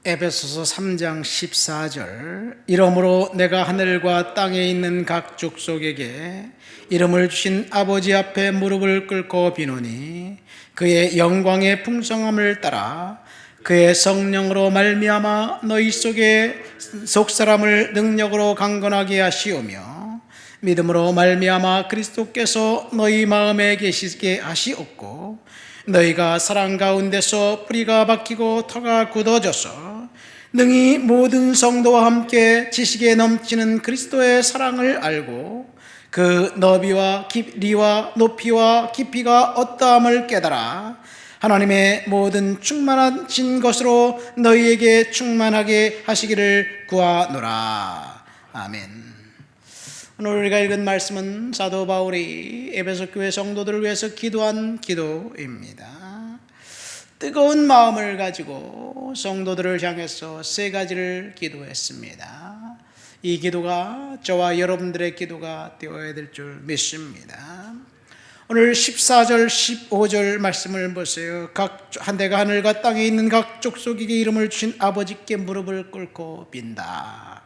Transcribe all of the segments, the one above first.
에베소서 3장 14절 이러므로 내가 하늘과 땅에 있는 각 족속에게 이름을 주신 아버지 앞에 무릎을 꿇고 비노니 그의 영광의 풍성함을 따라 그의 성령으로 말미암아 너희 속에 속사람을 능력으로 강건하게 하시오며 믿음으로 말미암아 그리스도께서 너희 마음에 계시게 하시옵고 너희가 사랑 가운데서 뿌리가 박히고 터가 굳어져서 능히 모든 성도와 함께 지식에 넘치는 그리스도의 사랑을 알고 그 너비와 길이와 높이와 깊이가 어떠함을 깨달아 하나님의 모든 충만하신 것으로 너희에게 충만하게 하시기를 구하노라. 아멘. 오늘 우리가 읽은 말씀은 사도 바울이 에베소 교회 성도들을 위해서 기도한 기도입니다. 뜨거운 마음을 가지고 성도들을 향해서 세 가지를 기도했습니다. 이 기도가 저와 여러분들의 기도가 되어야 될 줄 믿습니다. 오늘 14절 15절 말씀을 보세요. 내가 하늘과 땅에 있는 각 족속에게 이름을 주신 아버지께 무릎을 꿇고 빈다.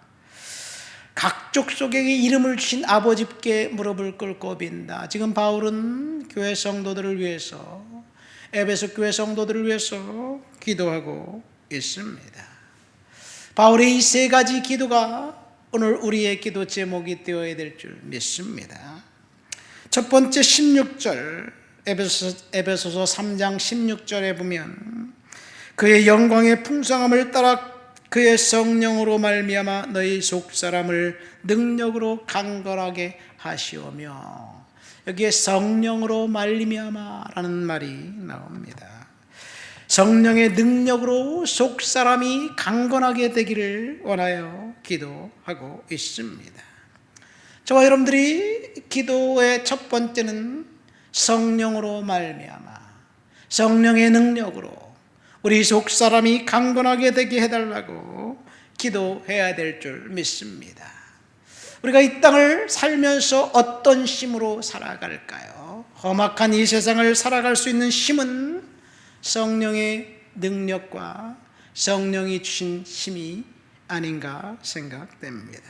각 족속에게 이름을 주신 아버지께 무릎을 꿇고 빈다. 지금 바울은 교회 성도들을 위해서, 에베소 교회 성도들을 위해서 기도하고 있습니다. 바울의 이 세 가지 기도가 오늘 우리의 기도 제목이 되어야 될 줄 믿습니다. 첫 번째 16절, 에베소서 3장 16절에 보면 그의 영광의 풍성함을 따라 그의 성령으로 말미암아 너희 속사람을 능력으로 강건하게 하시오며, 여기에 성령으로 말미암아라는 말이 나옵니다. 성령의 능력으로 속사람이 강건하게 되기를 원하여 기도하고 있습니다. 저와 여러분들이 기도의 첫 번째는 성령으로 말미암아, 성령의 능력으로 우리 속사람이 강건하게 되게 해달라고 기도해야 될 줄 믿습니다. 우리가 이 땅을 살면서 어떤 힘으로 살아갈까요? 험악한 이 세상을 살아갈 수 있는 힘은 성령의 능력과 성령이 주신 힘이 아닌가 생각됩니다.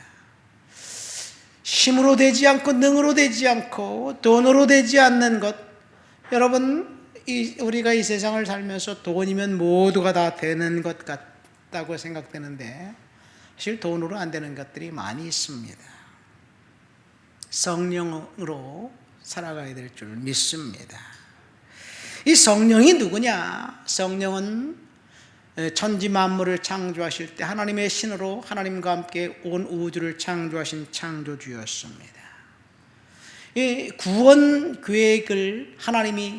힘으로 되지 않고 능으로 되지 않고 돈으로 되지 않는 것, 여러분, 우리가 이 세상을 살면서 돈이면 모두가 다 되는 것 같다고 생각되는데 사실 돈으로 안 되는 것들이 많이 있습니다. 성령으로 살아가야 될 줄 믿습니다. 이 성령이 누구냐? 성령은 천지 만물을 창조하실 때 하나님의 신으로 하나님과 함께 온 우주를 창조하신 창조주였습니다. 이 구원 계획을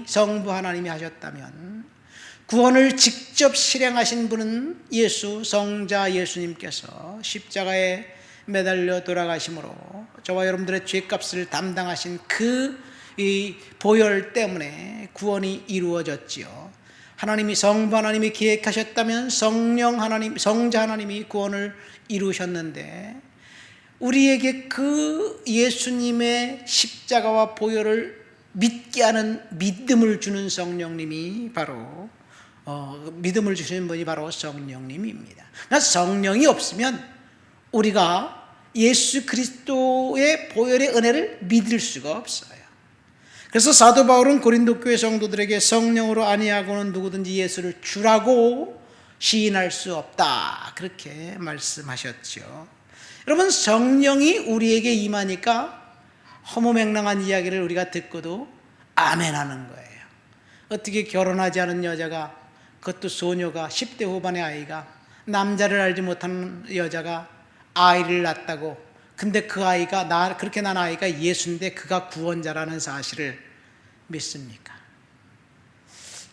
성부 하나님이 하셨다면 구원을 직접 실행하신 분은 성자 예수님께서 십자가에 매달려 돌아가심으로 저와 여러분들의 죄값을 담당하신 이 보혈 때문에 구원이 이루어졌지요. 성부 하나님이 계획하셨다면 성자 하나님이 구원을 이루셨는데, 우리에게 그 예수님의 십자가와 보혈을 믿게 하는 믿음을 주는 성령님이 바로 믿음을 주시는 분이 바로 성령님입니다. 그러니까 성령이 없으면 우리가 예수 그리스도의 보혈의 은혜를 믿을 수가 없어요. 그래서 사도 바울은 고린도 교회 성도들에게 성령으로 아니하고는 누구든지 예수를 주라고 시인할 수 없다, 그렇게 말씀하셨죠. 여러분, 성령이 우리에게 임하니까 허무맹랑한 이야기를 우리가 듣고도 아멘 하는 거예요. 어떻게 결혼하지 않은 여자가, 그것도 소녀가, 10대 후반의 아이가, 남자를 알지 못하는 여자가 아이를 낳았다고, 근데 그 아이가, 그렇게 난 아이가 예수인데 그가 구원자라는 사실을 믿습니까?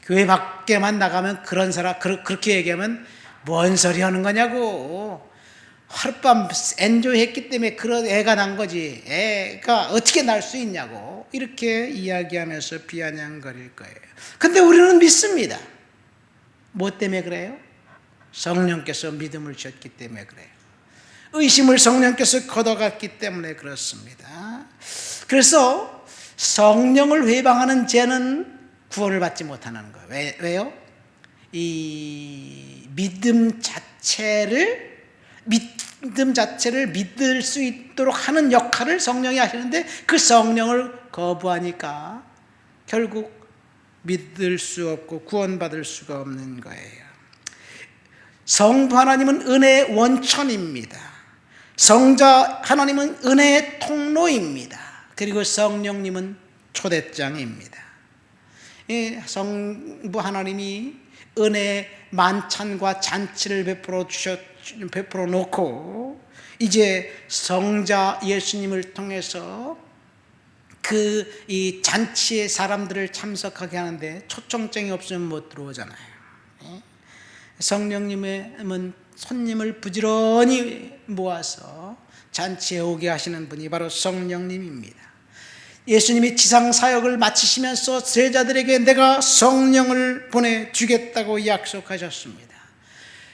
교회 밖에만 나가면 그렇게 얘기하면 뭔 소리 하는 거냐고, 하룻밤 엔조이 했기 때문에 그런 애가 난 거지, 애가 어떻게 날 수 있냐고 이렇게 이야기하면서 비아냥거릴 거예요. 근데 우리는 믿습니다. 뭐 때문에 그래요? 성령께서 믿음을 주셨기 때문에 그래요. 의심을 성령께서 걷어갔기 때문에 그렇습니다. 그래서 성령을 회방하는 죄는 구원을 받지 못하는 거예요. 왜요? 이 믿음 자체를 믿을 수 있도록 하는 역할을 성령이 하시는데 그 성령을 거부하니까 결국 믿을 수 없고 구원받을 수가 없는 거예요. 성부 하나님은 은혜의 원천입니다. 성자 하나님은 은혜의 통로입니다. 그리고 성령님은 초대장입니다. 성부 하나님이 은혜의 만찬과 잔치를 베풀어 놓고 이제 성자 예수님을 통해서 이 잔치에 사람들을 참석하게 하는데 초청장이 없으면 못 들어오잖아요. 성령님은 손님을 부지런히 모아서 잔치에 오게 하시는 분이 바로 성령님입니다. 예수님이 지상 사역을 마치시면서 제자들에게 내가 성령을 보내주겠다고 약속하셨습니다.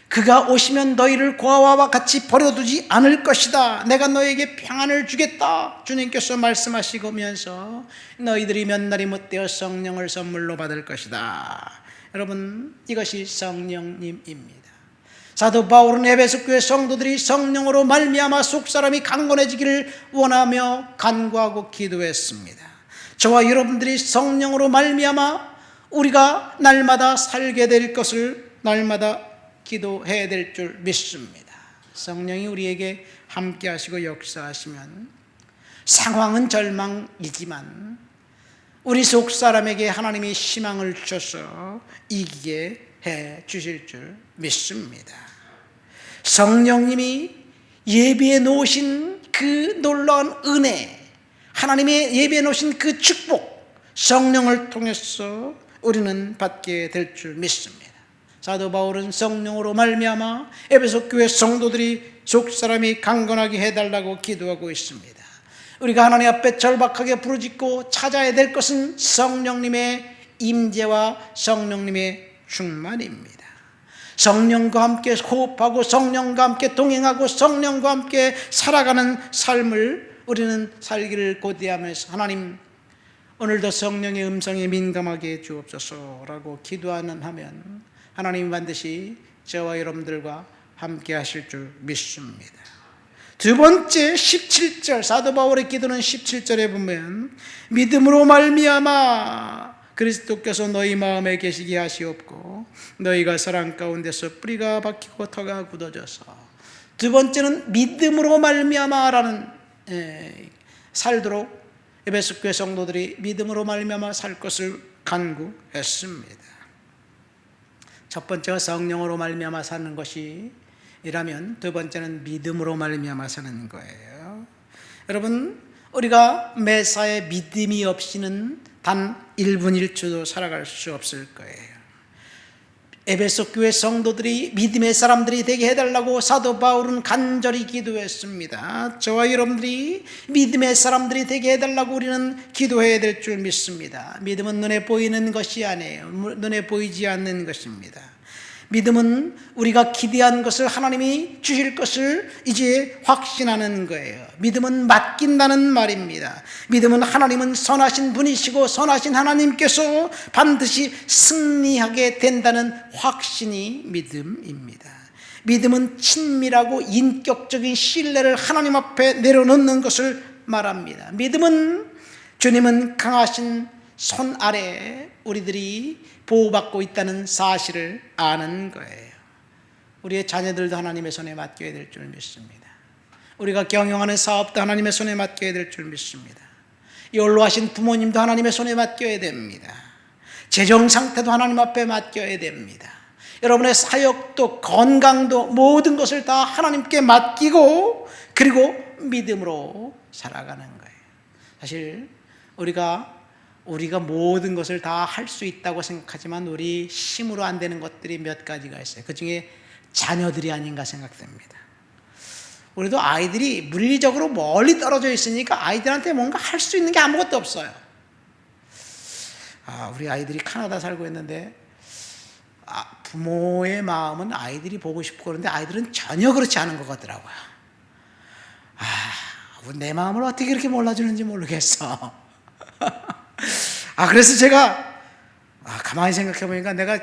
그가 오시면 너희를 고아와 같이 버려두지 않을 것이다. 내가 너에게 평안을 주겠다. 주님께서 말씀하시면서 너희들이 몇 날이 못되어 성령을 선물로 받을 것이다. 여러분, 이것이 성령님입니다. 사도 바울은 에베소 교회 성도들이 성령으로 말미암아 속사람이 강건해지기를 원하며 간구하고 기도했습니다. 저와 여러분들이 성령으로 말미암아 우리가 날마다 살게 될 것을 날마다 기도해야 될 줄 믿습니다. 성령이 우리에게 함께 하시고 역사하시면 상황은 절망이지만 우리 속사람에게 하나님이 희망을 주셔서 이기게 해 주실 줄 믿습니다. 성령님이 예비해 놓으신 그 놀라운 은혜, 하나님의 예비해 놓으신 그 축복, 성령을 통해서 우리는 받게 될 줄 믿습니다. 사도 바울은 성령으로 말미암아 에베소 교회 성도들이 속사람이 강건하게 해달라고 기도하고 있습니다. 우리가 하나님 앞에 절박하게 부르짖고 찾아야 될 것은 성령님의 임재와 성령님의 충만입니다. 성령과 함께 호흡하고 성령과 함께 동행하고 성령과 함께 살아가는 삶을 우리는 살기를 고대하면서 하나님, 오늘도 성령의 음성에 민감하게 해 주옵소서라고 기도하면 하나님 반드시 저와 여러분들과 함께 하실 줄 믿습니다. 두 번째 17절, 사도 바울의 기도는 17절에 보면 믿음으로 말미암아 그리스도께서 너희 마음에 계시게 하시옵고 너희가 사랑 가운데서 뿌리가 박히고 터가 굳어져서, 두 번째는 믿음으로 말미암아라는 살도록 에베소 교회 성도들이 믿음으로 말미암아 살 것을 간구했습니다. 첫 번째가 성령으로 말미암아 사는 것이라면 두 번째는 믿음으로 말미암아 사는 거예요. 여러분, 우리가 매사에 믿음이 없이는 단 1분 1초도 살아갈 수 없을 거예요. 에베소 교회 성도들이 믿음의 사람들이 되게 해달라고 사도 바울은 간절히 기도했습니다. 저와 여러분들이 믿음의 사람들이 되게 해달라고 우리는 기도해야 될 줄 믿습니다. 믿음은 눈에 보이는 것이 아니에요. 눈에 보이지 않는 것입니다. 믿음은 우리가 기대한 것을 하나님이 주실 것을 이제 확신하는 거예요. 믿음은 맡긴다는 말입니다. 믿음은 하나님은 선하신 분이시고 선하신 하나님께서 반드시 승리하게 된다는 확신이 믿음입니다. 믿음은 친밀하고 인격적인 신뢰를 하나님 앞에 내려놓는 것을 말합니다. 믿음은 주님은 강하신 손 아래 우리들이 보호받고 있다는 사실을 아는 거예요. 우리의 자녀들도 하나님의 손에 맡겨야 될 줄 믿습니다. 우리가 경영하는 사업도 하나님의 손에 맡겨야 될 줄 믿습니다. 연로하신 부모님도 하나님의 손에 맡겨야 됩니다. 재정 상태도 하나님 앞에 맡겨야 됩니다. 여러분의 사역도 건강도 모든 것을 다 하나님께 맡기고 그리고 믿음으로 살아가는 거예요. 사실 우리가 모든 것을 다 할 수 있다고 생각하지만 우리 힘으로 안 되는 것들이 몇 가지가 있어요. 그 중에 자녀들이 아닌가 생각됩니다. 우리도 아이들이 물리적으로 멀리 떨어져 있으니까 아이들한테 뭔가 할 수 있는 게 아무것도 없어요. 우리 아이들이 캐나다 살고 있는데 부모의 마음은 아이들이 보고 싶고 그런데 아이들은 전혀 그렇지 않은 것 같더라고요. 내 마음을 어떻게 그렇게 몰라주는지 모르겠어. 그래서 제가 가만히 생각해 보니까 내가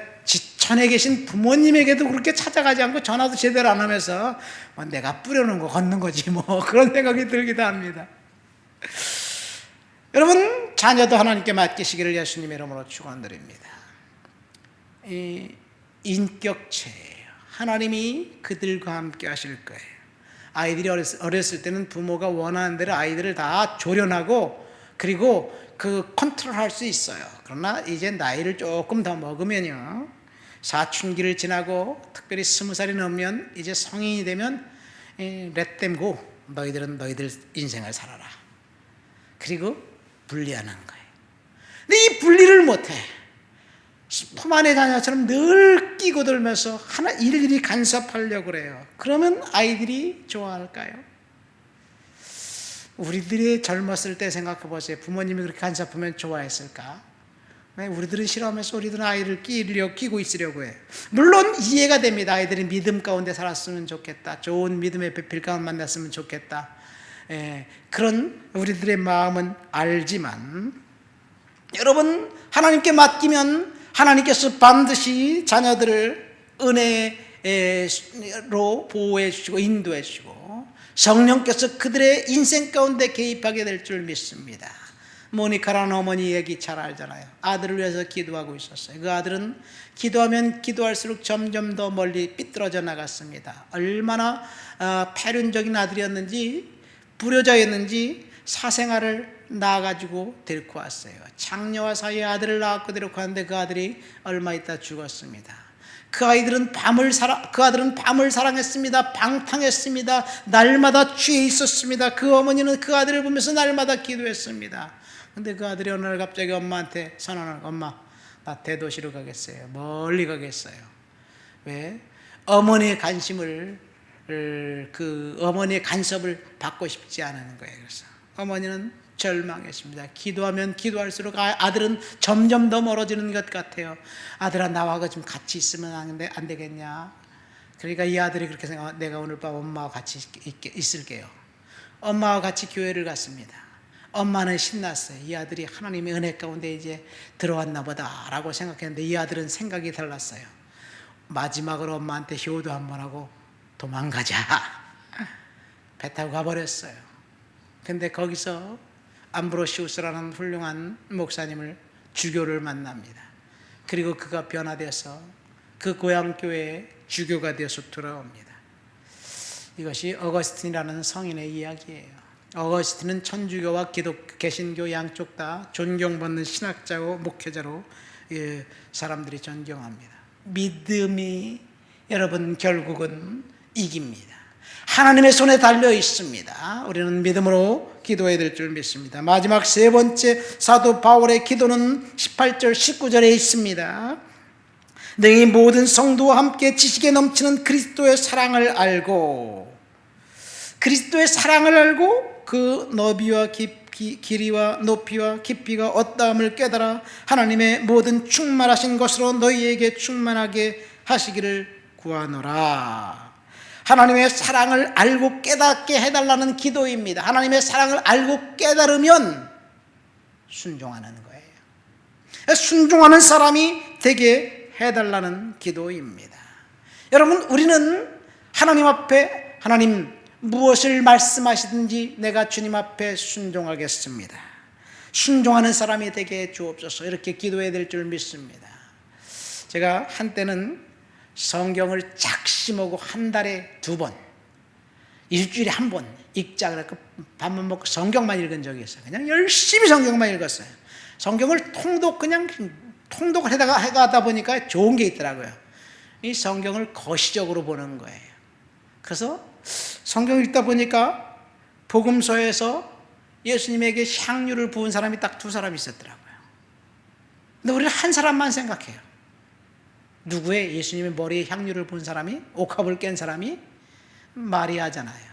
전에 계신 부모님에게도 그렇게 찾아가지 않고 전화도 제대로 안 하면서 내가 뿌려놓은 거 걷는 거지 뭐 그런 생각이 들기도 합니다. 여러분, 자녀도 하나님께 맡기시기를 예수님의 이름으로 축원드립니다. 이 인격체예요. 하나님이 그들과 함께 하실 거예요. 아이들이 어렸을 때는 부모가 원하는 대로 아이들을 다 조련하고 그리고 그 컨트롤할 수 있어요. 그러나 이제 나이를 조금 더 먹으면요, 사춘기를 지나고 특별히 20살이 넘으면 이제 성인이 되면 let them go, 너희들은 너희들 인생을 살아라. 그리고 분리하는 거예요. 근데 이 분리를 못해. 품 안의 자녀처럼 늘 끼고 들면서 하나 일일이 간섭하려고 그래요. 그러면 아이들이 좋아할까요? 우리들이 젊었을 때 생각해 보세요. 부모님이 그렇게 간섭하면 좋아했을까? 우리들은 싫어하면서 우리들은 아이를 끼고 있으려고 해요. 물론 이해가 됩니다. 아이들이 믿음 가운데 살았으면 좋겠다. 좋은 믿음의 배필 가운데 만났으면 좋겠다. 그런 우리들의 마음은 알지만, 여러분, 하나님께 맡기면 하나님께서 반드시 자녀들을 은혜로 보호해 주시고 인도해 주시고 성령께서 그들의 인생 가운데 개입하게 될 줄 믿습니다. 모니카라는 어머니 얘기 잘 알잖아요. 아들을 위해서 기도하고 있었어요. 그 아들은 기도하면 기도할수록 점점 더 멀리 삐뚤어져 나갔습니다. 얼마나 패륜적인 아들이었는지, 불효자였는지 사생아를 낳아가지고 데리고 왔어요. 장녀와 사이에 아들을 낳았고 데리고 왔는데 그 아들이 얼마 있다 죽었습니다. 그 아들은 밤을 사랑했습니다. 방탕했습니다. 날마다 취해 있었습니다. 그 어머니는 그 아들을 보면서 날마다 기도했습니다. 근데 그 아들이 어느 날 갑자기 엄마한테 선언을, 엄마, 나 대도시로 가겠어요. 멀리 가겠어요. 왜? 어머니의 관심을, 그 어머니의 간섭을 받고 싶지 않은 거예요. 그래서 어머니는 절망했습니다. 기도하면 기도할수록 아들은 점점 더 멀어지는 것 같아요. 아들아, 나와 좀 같이 있으면 안 되겠냐? 그러니까 이 아들이 그렇게 생각하고, 내가 오늘 밤 엄마와 같이 있을게요. 엄마와 같이 교회를 갔습니다. 엄마는 신났어요. 이 아들이 하나님의 은혜 가운데 이제 들어왔나 보다 라고 생각했는데, 이 아들은 생각이 달랐어요. 마지막으로 엄마한테 효도 한번 하고 도망가자. 배 타고 가버렸어요. 근데 거기서 암브로시우스라는 훌륭한 목사님을, 주교를 만납니다. 그리고 그가 변화되어서 그 고향 교회에 주교가 되어서 돌아옵니다. 이것이 어거스틴이라는 성인의 이야기예요. 어거스틴은 천주교와 개신교 양쪽 다 존경받는 신학자고 목회자로 사람들이 존경합니다. 믿음이 여러분 결국은 이깁니다. 하나님의 손에 달려 있습니다. 우리는 믿음으로 기도해야 될 줄 믿습니다. 마지막 세 번째 사도 바울의 기도는 18절 19절에 있습니다. 너희 모든 성도와 함께 지식에 넘치는 그리스도의 사랑을 알고, 그리스도의 사랑을 알고 그 너비와 길이와 높이와 깊이가 어떠함을 깨달아 하나님의 모든 충만하신 것으로 너희에게 충만하게 하시기를 구하노라. 하나님의 사랑을 알고 깨닫게 해달라는 기도입니다. 하나님의 사랑을 알고 깨달으면 순종하는 거예요. 순종하는 사람이 되게 해달라는 기도입니다. 여러분, 우리는 하나님 앞에, 하나님 무엇을 말씀하시든지 내가 주님 앞에 순종하겠습니다. 순종하는 사람이 되게 주옵소서. 이렇게 기도해야 될 줄 믿습니다. 제가 한때는 성경을 작심하고 한 달에 2번, 일주일에 1번 읽자 그래서 밥만 먹고 성경만 읽은 적이 있어요. 그냥 열심히 성경만 읽었어요. 성경을 통독을 해가다 보니까 좋은 게 있더라고요. 이 성경을 거시적으로 보는 거예요. 그래서 성경 읽다 보니까 복음서에서 예수님에게 향유를 부은 사람이 딱 2사람 있었더라고요. 근데 우리는 한 사람만 생각해요. 누구의? 예수님의 머리에 향유를 부은 사람이, 옥합을 깬 사람이 마리아잖아요.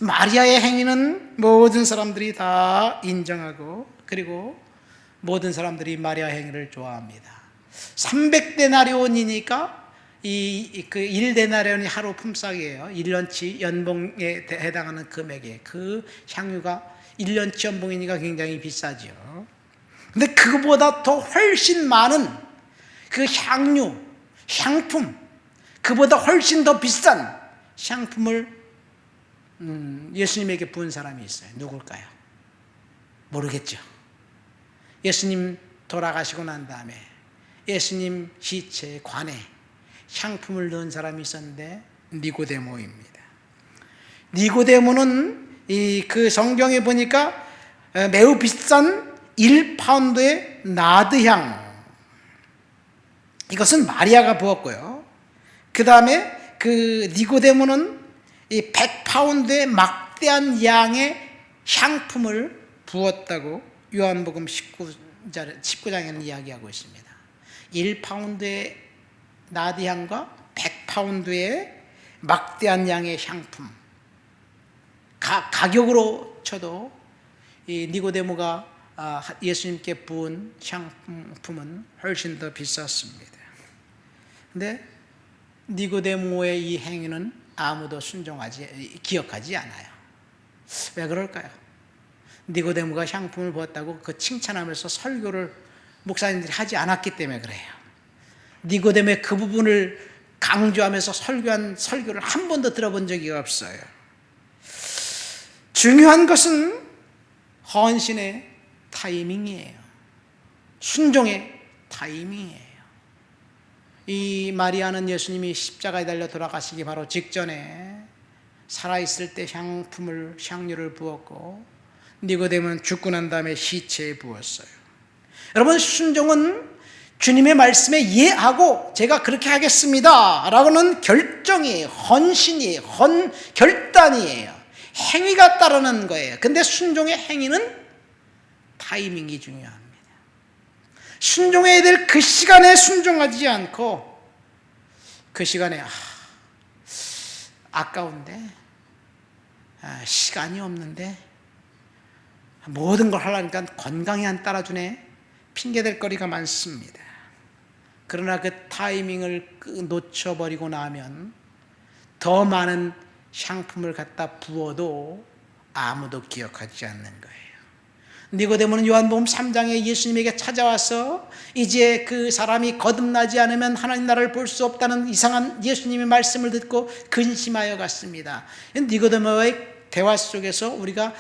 마리아의 행위는 모든 사람들이 다 인정하고, 그리고 모든 사람들이 마리아 행위를 좋아합니다. 300데나리온이니까 그 1데나리온이 하루 품삯이에요. 1년치 연봉에 해당하는 금액이에요. 그 향유가 1년치 연봉이니까 굉장히 비싸죠. 근데 그거보다 더 훨씬 많은, 그 향유, 향품, 그보다 훨씬 더 비싼 향품을 예수님에게 부은 사람이 있어요. 누굴까요? 모르겠죠. 예수님 돌아가시고 난 다음에 예수님 시체에 관에 향품을 넣은 사람이 있었는데 니고데모입니다. 니고데모는 그 성경에 보니까 매우 비싼 1파운드의 나드향, 이것은 마리아가 부었고요. 그 다음에 그 니고데모는 이 100파운드의 막대한 양의 향품을 부었다고 요한복음 19장에는 이야기하고 있습니다. 1파운드의 나드향과 100파운드의 막대한 양의 향품, 가격으로 쳐도 이 니고데모가 예수님께 부은 향품은 훨씬 더 비쌌습니다. 근데 니고데모의 이 행위는 아무도 기억하지 않아요. 왜 그럴까요? 니고데모가 향품을 부었다고 그 칭찬하면서 설교를 목사님들이 하지 않았기 때문에 그래요. 니고데모의 그 부분을 강조하면서 설교한 설교를 한 번도 들어본 적이 없어요. 중요한 것은 헌신의 타이밍이에요. 순종의 타이밍이에요. 이 마리아는 예수님이 십자가에 달려 돌아가시기 바로 직전에 살아있을 때 향유를 부었고, 니고데모는 죽고 난 다음에 시체에 부었어요. 여러분, 순종은 주님의 말씀에 이해하고 제가 그렇게 하겠습니다 라고는 결정이에요. 헌신이에요. 결단이에요. 행위가 따르는 거예요. 근데 순종의 행위는 타이밍이 중요합니다. 순종해야 될 그 시간에 순종하지 않고 그 시간에 아까운데, 시간이 없는데, 모든 걸 하려니까 건강이 안 따라주네, 핑계댈 거리가 많습니다. 그러나 그 타이밍을 놓쳐버리고 나면 더 많은 향품을 갖다 부어도 아무도 기억하지 않는 거예요. 니고데모는 요한복음 3장에 예수님에게 찾아와서 이제 그 사람이 거듭나지 않으면 하나님 나라를 볼 수 없다는 이상한 예수님의 말씀을 듣고 근심하여 갔습니다. 니고데모와의 대화 속에서 우리가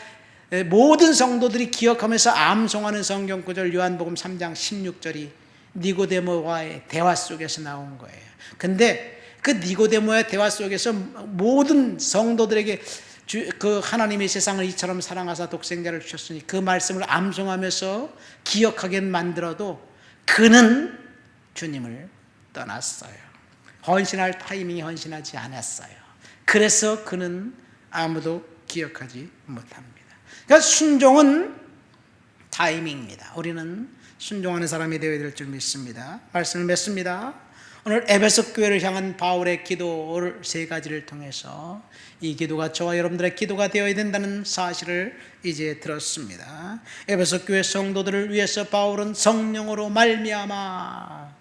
모든 성도들이 기억하면서 암송하는 성경 구절, 요한복음 3장 16절이 니고데모와의 대화 속에서 나온 거예요. 근데 그 니고데모의 대화 속에서 모든 성도들에게 그 하나님의 세상을 이처럼 사랑하사 독생자를 주셨으니 그 말씀을 암송하면서 기억하게 만들어도 그는 주님을 떠났어요. 헌신할 타이밍이 헌신하지 않았어요. 그래서 그는 아무도 기억하지 못합니다. 그러니까 순종은 타이밍입니다. 우리는 순종하는 사람이 되어야 될 줄 믿습니다. 말씀을 맺습니다. 오늘 에베소 교회를 향한 바울의 기도를 세 가지를 통해서 이 기도가 저와 여러분들의 기도가 되어야 된다는 사실을 이제 들었습니다. 에베소 교회 성도들을 위해서 바울은 성령으로 말미암아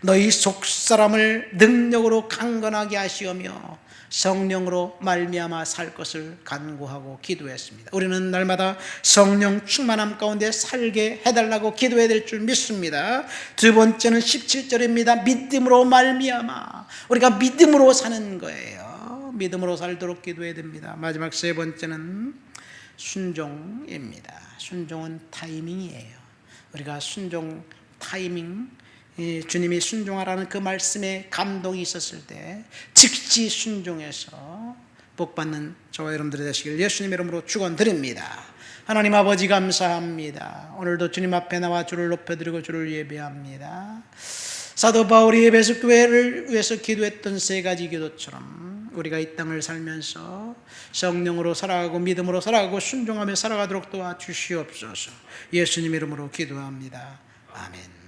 너희 속사람을 능력으로 강건하게 하시오며 성령으로 말미암아 살 것을 간구하고 기도했습니다. 우리는 날마다 성령 충만함 가운데 살게 해달라고 기도해야 될 줄 믿습니다. 두 번째는 17절입니다. 믿음으로 말미암아, 우리가 믿음으로 사는 거예요. 믿음으로 살도록 기도해야 됩니다. 마지막 세 번째는 순종입니다. 순종은 타이밍이에요. 우리가 순종 타이밍, 주님이 순종하라는 그 말씀에 감동이 있었을 때 즉시 순종해서 복받는 저와 여러분들이 되시길 예수님 이름으로 축원드립니다. 하나님 아버지 감사합니다. 오늘도 주님 앞에 나와 주를 높여드리고 주를 예배합니다. 사도 바울이 에베소 교회를 위해서 기도했던 세 가지 기도처럼 우리가 이 땅을 살면서 성령으로 살아가고 믿음으로 살아가고 순종하며 살아가도록 도와주시옵소서. 예수님 이름으로 기도합니다. 아멘.